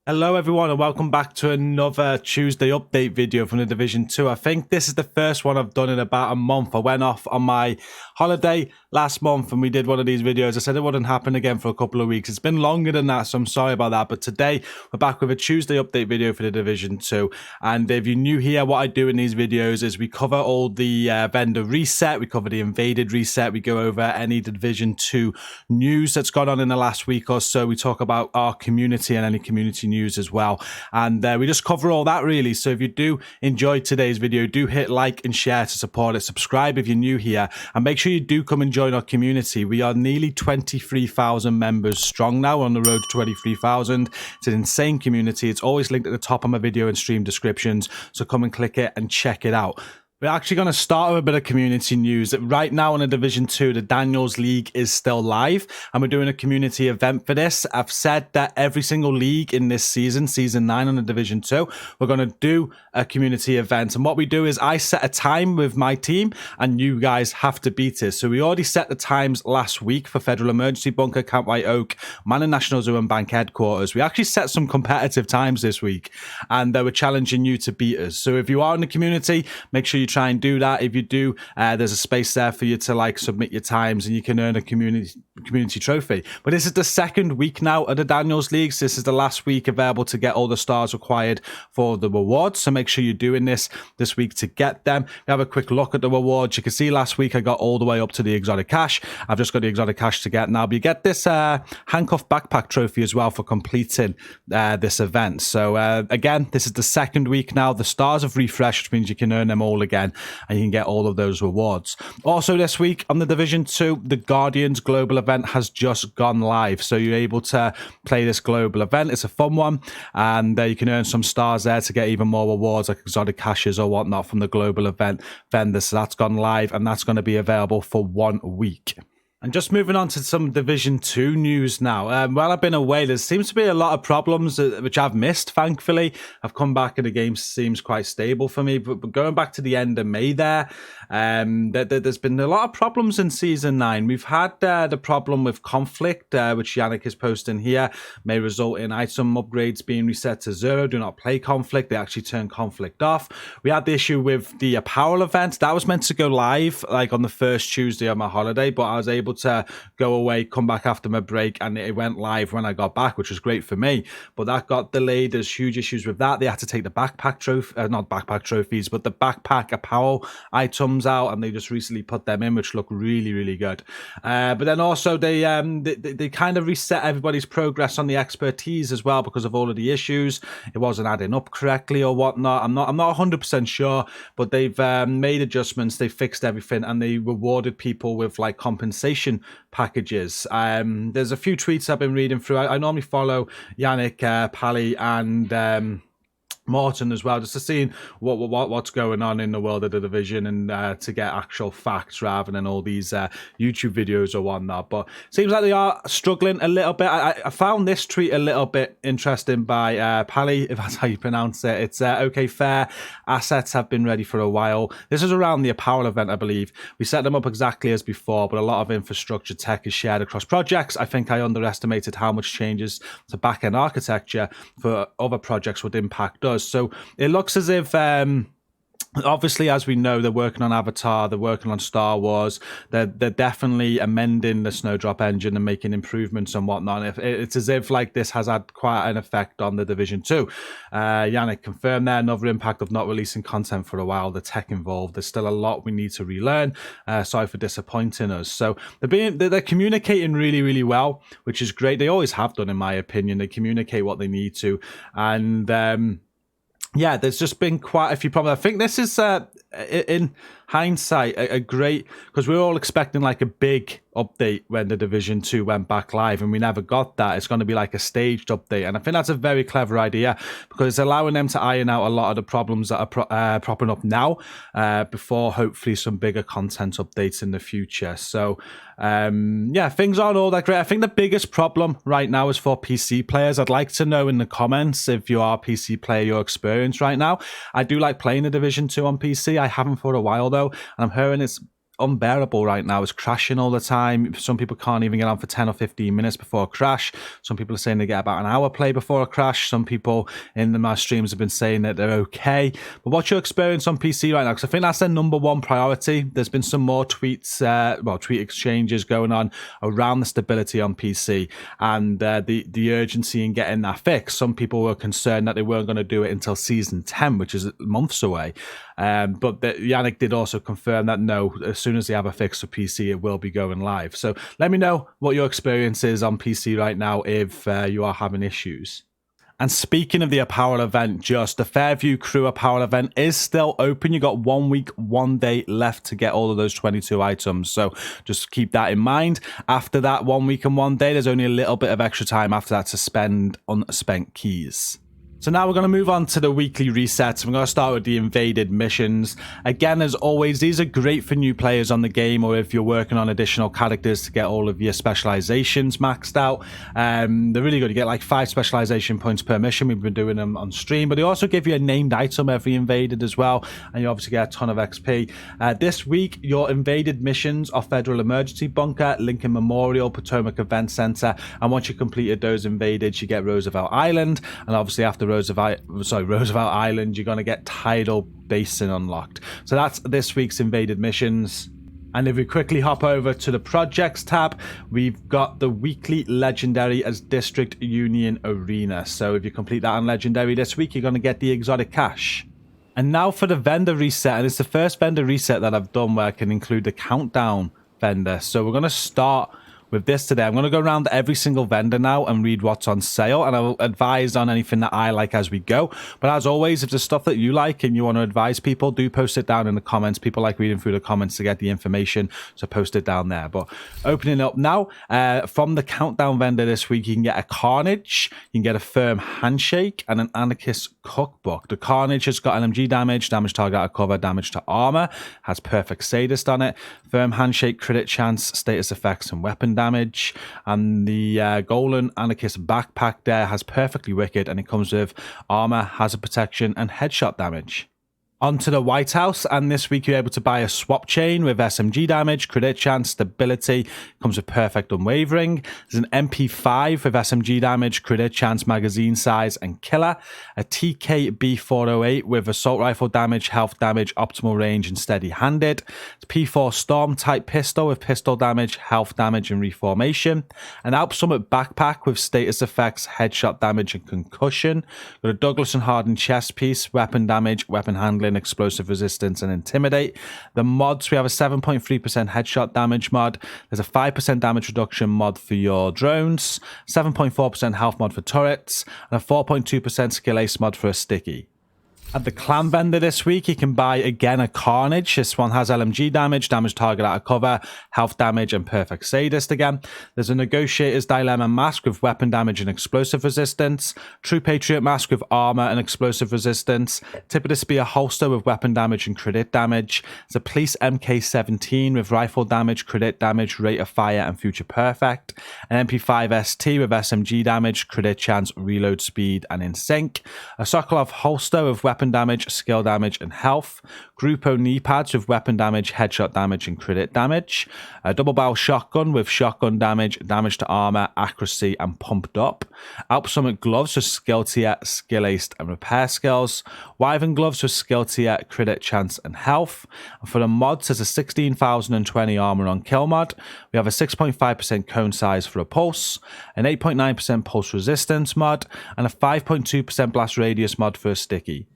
Hello everyone and welcome back to another Tuesday update video from the Division 2. I think this is the first one I've done in about a month. I went off on my holiday last month and we did one of these videos. I said it wouldn't happen again for a couple of weeks. It's been longer than that, so I'm sorry about that. But today we're back with a Tuesday update video for the Division 2. And if you're new here, what I do in these videos is we cover all the vendor reset, we cover the invaded reset, we go over any Division 2 news that's gone on in the last week or so. We talk about our community and any community news as well, and we just cover all that really. So if you do enjoy today's video, do hit like and share to support it, subscribe if you're new here, and make sure you do come and join our community. We are nearly 23,000 members strong now, on the road to 23,000. It's an insane community. It's always linked at the top of my video and stream descriptions, so come and click it and check it out. We're actually going to start with a bit of community news. Right now in the Division 2, the Daniels League is still live, and we're doing a community event for this. I've said that every single league in this season, Season 9 on the Division 2, we're going to do a community event. And what we do is I set a time with my team, and you guys have to beat it. So we already set the times last week for Federal Emergency Bunker, Camp White Oak, Manor National Zoo, and Bank Headquarters. We actually set some competitive times this week, and we're challenging you to beat us. So if you are in the community, make sure you try and do that. If you do, there's a space there for you to submit your times, and you can earn a community trophy. But this is the second week now of the Daniels Leagues. This is the last week available to get all the stars required for the rewards, so make sure you're doing this week to get them. We have a quick look at the rewards. You can see last week I got all the way up to the exotic cash. I've just got the exotic cash to get now, but you get this handcuff backpack trophy as well for completing this event. So again, this is the second week now. The stars have refreshed, which means you can earn them all again, and you can get all of those rewards. Also this week on the Division 2, the Guardians Global event has just gone live. So you're able to play this global event. It's a fun one, and you can earn some stars there to get even more rewards like exotic caches or whatnot from the global event vendors. So that's gone live, and that's going to be available for 1 week. And just moving on to some Division 2 news now. While I've been away, there seems to be a lot of problems which I've missed, thankfully. I've come back and the game seems quite stable for me. But going back to the end of May there's been a lot of problems in Season 9. We've had the problem with conflict, which Yannick is posting here, may result in item upgrades being reset to 0. Do not play conflict. They actually turn conflict off. We had the issue with the apparel event. That was meant to go live on the first Tuesday of my holiday, but I was able to go away, come back after my break, and it went live when I got back, which was great for me. But that got delayed. There's huge issues with that. They had to take the backpack trophy, not backpack trophies, but the backpack apparel items out, and they just recently put them in, which look really, really good. But then also they kind of reset everybody's progress on the expertise as well because of all of the issues. It wasn't adding up correctly or whatnot. I'm not 100% sure, but they've made adjustments. They fixed everything, and they rewarded people with compensation packages. There's a few tweets I've been reading through. I normally follow Yannick, Pally, and Morton as well, just to see what's going on in the world of the division, and to get actual facts rather than all these YouTube videos or whatnot. But it seems like they are struggling a little bit. I found this tweet a little bit interesting by Pally, if that's how you pronounce it. It's okay, fair. Assets have been ready for a while. This is around the apparel event, I believe. We set them up exactly as before, but a lot of infrastructure tech is shared across projects. I think I underestimated how much changes to back-end architecture for other projects would impact us. So it looks as if obviously, as we know, they're working on Avatar, they're working on Star Wars, they're definitely amending the Snowdrop engine and making improvements and whatnot. It's as if this has had quite an effect on the Division 2. Yannick confirmed there, another impact of not releasing content for a while, the tech involved. There's still a lot we need to relearn. Sorry for disappointing us. So they're communicating really, really well, which is great. They always have done, in my opinion. They communicate what they need to, and yeah, there's just been quite a few problems. I think this is, in hindsight, a great, because we were all expecting a big update when the Division 2 went back live, and we never got that. It's going to be a staged update, and I think that's a very clever idea because it's allowing them to iron out a lot of the problems that are propping up now before hopefully some bigger content updates in the future. So yeah, things aren't all that great. I think the biggest problem right now is for PC players. I'd like to know in the comments, if you are a PC player, your experience right now. I do like playing the Division 2 on PC. I haven't for a while though, and I'm hearing it's unbearable right now. It's crashing all the time. Some people can't even get on for 10 or 15 minutes before a crash. Some people are saying they get about an hour play before a crash. Some people in my streams have been saying that they're okay. But what's your experience on PC right now? Because I think that's their number one priority. There's been some more tweets, tweet exchanges going on around the stability on PC and the urgency in getting that fixed. Some people were concerned that they weren't going to do it until season 10, which is months away. But Yannick did also confirm that no, as soon as they have a fix for PC, it will be going live. So let me know what your experience is on PC right now if you are having issues. And speaking of the apparel event, the Fairview Crew apparel event is still open. You got 1 week, 1 day left to get all of those 22 items. So just keep that in mind. After that 1 week and 1 day, there's only a little bit of extra time after that to spend unspent keys. So now we're going to move on to the weekly resets. We're going to start with the invaded missions. Again, as always, these are great for new players on the game or if you're working on additional characters to get all of your specializations maxed out. They're really good. You get like 5 specialization points per mission. We've been doing them on stream, but they also give you a named item every invaded as well. And you obviously get a ton of XP. This week, your invaded missions are Federal Emergency Bunker, Lincoln Memorial, Potomac Event Center. And once you completed those invaded, you get Roosevelt Island. And obviously after Roosevelt Island, you're going to get Tidal Basin unlocked. So that's this week's invaded missions. And if we quickly hop over to the projects tab, we've got the weekly legendary as District Union Arena. So if you complete that on legendary this week, you're going to get the exotic cash. And now for the vendor reset, and it's the first vendor reset that I've done where I can include the countdown vendor. So we're going to start with this today. I'm going to go around every single vendor now and read what's on sale, and I'll advise on anything that I like as we go. But as always, if there's stuff that you like and you want to advise people, do post it down in the comments. People like reading through the comments to get the information, so post it down there. But opening up now, from the countdown vendor this week, you can get a Carnage, you can get a Firm Handshake, and an Anarchist Cookbook. The Carnage has got LMG damage, damage target out of cover, damage to armor, has Perfect Sadist on it, Firm Handshake, crit chance, status effects, and weapon damage. And the Golden Anarchist backpack there has Perfectly Wicked, and it comes with armor, hazard protection, and headshot damage. Onto the White House, and this week you're able to buy a swap chain with SMG damage, crit chance, stability, comes with perfect unwavering. There's an MP5 with SMG damage, crit chance, magazine size, and killer. A TKB408 with assault rifle damage, health damage, optimal range, and steady handed. It's P4 Storm type pistol with pistol damage, health damage, and reformation. An Alp Summit backpack with status effects, headshot damage, and concussion. Got a Douglas and Harden chest piece, weapon damage, weapon handling, explosive resistance, and intimidate. The mods, we have a 7.3% headshot damage mod. There's a 5% damage reduction mod for your drones, 7.4% health mod for turrets, and a 4.2% skill ace mod for a sticky. At the clan vendor this week, you can buy again a Carnage. This one has LMG damage, damage target out of cover, health damage, and Perfect Sadist again. There's a Negotiator's Dilemma mask with weapon damage and explosive resistance. True Patriot mask with armor and explosive resistance. Tip of the Spear holster with weapon damage and crit damage. There's a Police MK17 with rifle damage, crit damage, rate of fire, and future perfect. An MP5 ST with SMG damage, crit chance, reload speed, and in sync. A Sokolov holster with weapon damage, skill damage, and health. Grupo knee pads with weapon damage, headshot damage, and crit damage. A double barrel shotgun with shotgun damage, damage to armor, accuracy, and pumped up. Alp Summit gloves with skill tier, skill aced, and repair skills. Wyvern gloves with skill tier, crit chance, and health. And for the mods, there's a 16,020 armor on kill mod. We have a 6.5% cone size for a pulse, an 8.9% pulse resistance mod, and a 5.2% blast radius mod for a sticky.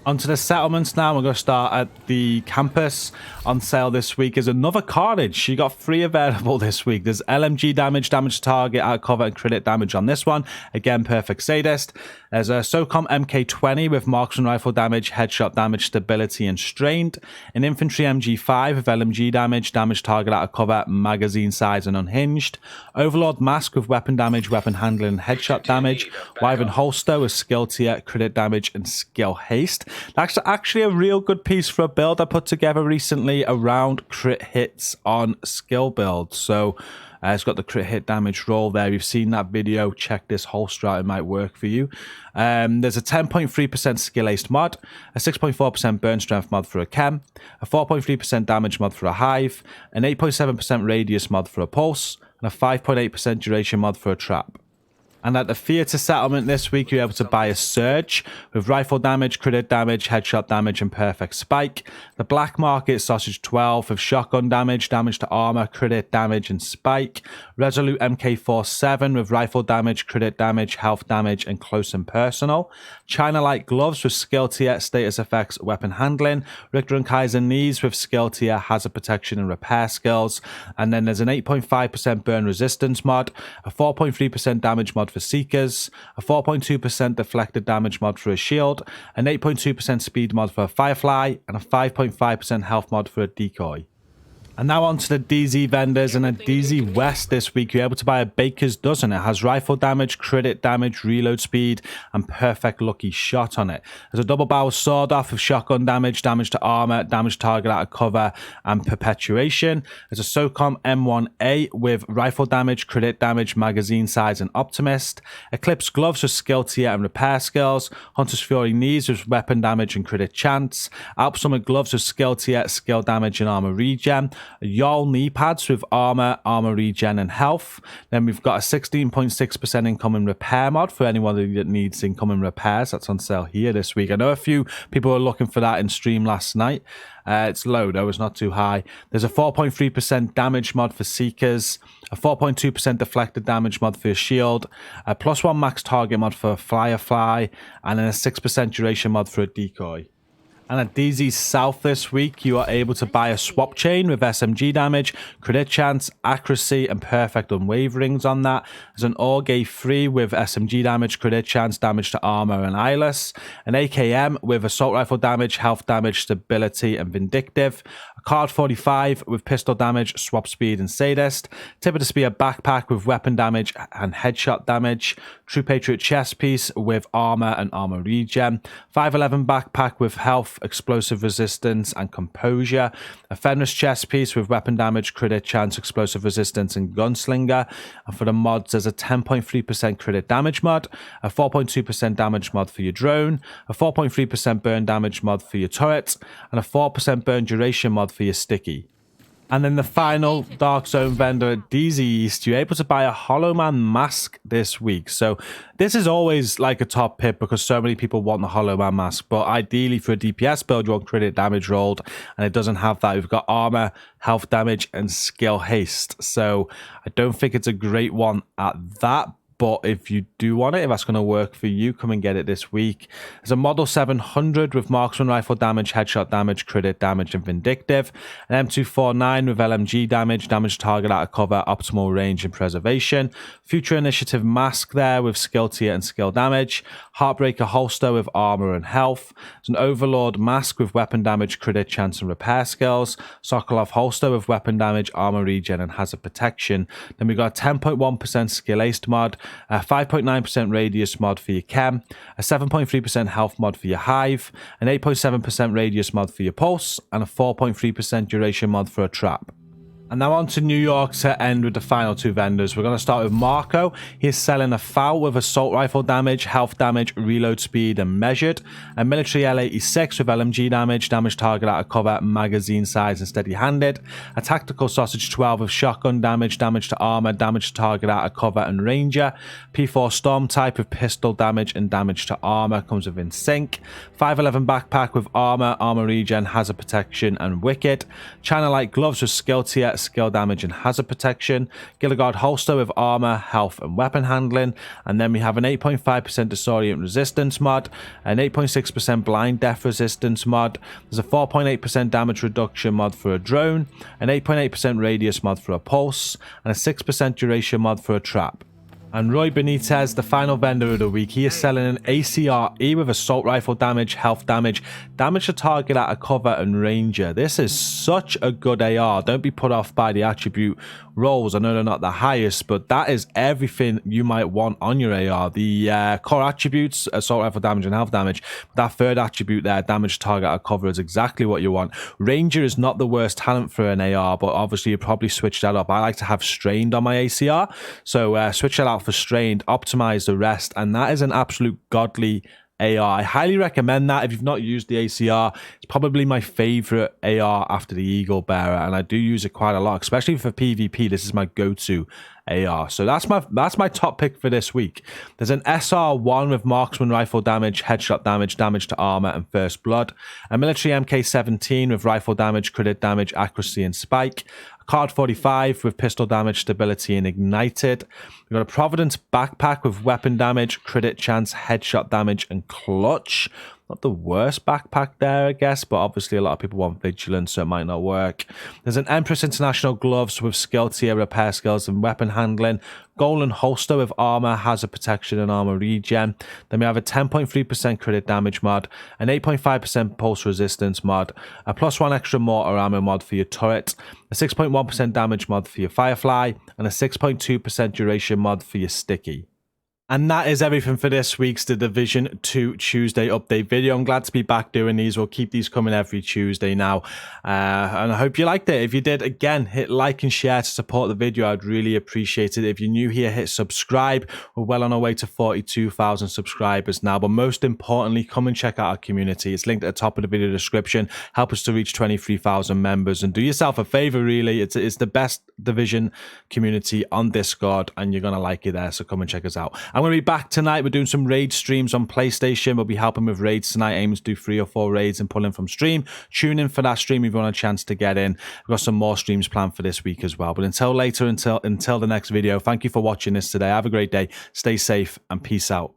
Onto the settlements now. We're going to start at the campus. On sale this week is another Carnage. You got 3 available this week. There's LMG damage, damage target, out cover, and crit damage on this one. Again, Perfect Sadist. There's a SOCOM MK20 with marksman rifle damage, headshot damage, stability, and strained. An infantry MG5 with LMG damage, damage target out of cover, magazine size, and unhinged. Overlord mask with weapon damage, weapon handling, and headshot damage. Wyvern holster with skill tier, crit damage, and skill haste. That's actually a real good piece for a build I put together recently around crit hits on skill builds. So It's got the crit hit damage roll there. You've seen that video. Check this holster out. It might work for you. There's a 10.3% skill aced mod, a 6.4% burn strength mod for a chem, a 4.3% damage mod for a hive, an 8.7% radius mod for a pulse, and a 5.8% duration mod for a trap. And at the theatre settlement this week, you're able to buy a surge with rifle damage, crit damage, headshot damage, and perfect spike. The black market sausage 12 with shotgun damage, damage to armor, crit damage, and spike. Resolute MK47 with rifle damage, crit damage, health damage, and close and personal. China light gloves with skill tier, status effects, weapon handling. Richter and Kaiser knees with skill tier, hazard protection, and repair skills. And then there's an 8.5% burn resistance mod, a 4.3% damage mod for Seekers, a 4.2% deflected damage mod for a shield, an 8.2% speed mod for a Firefly, and a 5.5% health mod for a decoy. And now on to the DZ vendors. And at DZ West this week, you're able to buy a Baker's Dozen. It has rifle damage, crit damage, reload speed, and perfect lucky shot on it. There's a double barrel sword off with shotgun damage, damage to armor, damage target out of cover, and perpetuation. There's a SOCOM M1A with rifle damage, crit damage, magazine size, and optimist. Eclipse gloves with skill tier and repair skills. Hunter's Fury knees with weapon damage and crit chance. Alp Summit gloves with skill tier, skill damage, and armor regen. Yarl knee pads with armor, armor regen, and health. Then we've got a 16.6% incoming repair mod for anyone that needs incoming repairs. That's on sale here this week. I know a few people were looking for that in stream last night. It's low though, it's not too high. There's a 4.3% damage mod for Seekers, a 4.2% deflected damage mod for your shield, a +1 max target mod for a Firefly, and then a 6% duration mod for a decoy. And at DZ South this week, you are able to buy a swap chain with SMG damage, crit chance, accuracy, and perfect unwaverings on that. There's an Orgay 3 with SMG damage, crit chance, damage to armor, and eyeless. An AKM with assault rifle damage, health damage, stability, and vindictive. A Card 45 with pistol damage, swap speed, and sadist. Tip of the spear backpack with weapon damage and headshot damage. True Patriot chest piece with armor and armor regen. 511 backpack with health, explosive resistance, and composure. A Fenris chest piece with weapon damage, crit chance, explosive resistance, and gunslinger. And for the mods, there's a 10.3% crit damage mod, a 4.2% damage mod for your drone, a 4.3% burn damage mod for your turret, and a 4% burn duration mod for your sticky. And then the final Dark Zone vendor at DZ East, you're able to buy a Hollow Man mask this week. So this is always like a top pick because so many people want the Hollow Man mask. But ideally for a DPS build, you want crit damage rolled, and it doesn't have that. We've got armor, health damage, and skill haste. So I don't think it's a great one at that. But if you do want it, if that's going to work for you, come and get it this week. There's a Model 700 with marksman rifle damage, headshot damage, crit damage, and vindictive. An M249 with LMG damage, damage target out of cover, optimal range, and preservation. Future Initiative mask there with skill tier and skill damage. Heartbreaker holster with armor and health. There's an Overlord mask with weapon damage, crit chance, and repair skills. Sokolov holster with weapon damage, armor regen, and hazard protection. Then we've got a 10.1% skill aced mod, a 5.9% radius mod for your chem, a 7.3% health mod for your hive, an 8.7% radius mod for your pulse, and a 4.3% duration mod for a trap. And now on to New York to end with the final two vendors. We're going to start with Marco. He's selling a FAL with assault rifle damage, health damage, reload speed, and measured. A military L86 with LMG damage, damage target out of cover, magazine size, and steady-handed. A tactical sausage 12 with shotgun damage, damage to armor, damage to target out of cover, and ranger. P4 storm type with pistol damage and damage to armor, comes within sync. 511 backpack with armor, armor regen, hazard protection, and wicked. China light gloves with skill tier, skill damage, and hazard protection. Gilligard holster with armor, health, and weapon handling. And then we have an 8.5% disorient resistance mod, an 8.6% blind death resistance mod. There's a 4.8% damage reduction mod for a drone, an 8.8% radius mod for a pulse, and a 6% duration mod for a trap. And Roy Benitez, the final vendor of the week, he is selling an ACR with assault rifle damage, health damage, damage to target at a cover, and ranger. This is such a good AR. Don't be put off by the attribute rolls. I know they're not the highest, but that is everything you might want on your AR. The core attributes, assault rifle damage and health damage. That third attribute there, damage to target at a cover, is exactly what you want. Ranger is not the worst talent for an AR, but obviously you probably switch that up. I like to have strained on my ACR, so switch that out for strained, optimize the rest, and that is an absolute godly AR. I highly recommend that if you've not used the ACR. It's probably my favorite AR after the Eagle Bearer, and I do use it quite a lot, especially for PvP. This is my go-to AR. So that's my top pick for this week. There's an SR1 with marksman rifle damage, headshot damage, damage to armor, and first blood. A military MK17 with rifle damage, crit damage, accuracy, and spike. Card 45 with pistol damage, stability, and ignited. We've got a Providence backpack with weapon damage, crit chance, headshot damage, and clutch. Not the worst backpack there, I guess, but obviously a lot of people want vigilance, so it might not work. There's an Empress International gloves with skill tier, repair skills, and weapon handling. Golden holster with armor, hazard protection, and armor regen. Then we have a 10.3% crit damage mod, an 8.5% pulse resistance mod, a +1 extra mortar armor mod for your turret, a 6.1% damage mod for your Firefly, and a 6.2% duration mod for your Sticky. And that is everything for this week's The Division 2 Tuesday update video. I'm glad to be back doing these. We'll keep these coming every Tuesday now. And I hope you liked it. If you did, again, hit like and share to support the video. I'd really appreciate it. If you're new here, hit subscribe. We're well on our way to 42,000 subscribers now. But most importantly, come and check out our community. It's linked at the top of the video description. Help us to reach 23,000 members. And do yourself a favor, really. It's the best Division community on Discord, and you're going to like it there. So come and check us out. I'm going to be back tonight. We're doing some raid streams on PlayStation. We'll be helping with raids tonight. Aiming to do 3 or 4 raids and pulling from stream. Tune in for that stream if you want a chance to get in. We've got some more streams planned for this week as well. But until later, until the next video, thank you for watching this today. Have a great day. Stay safe and peace out.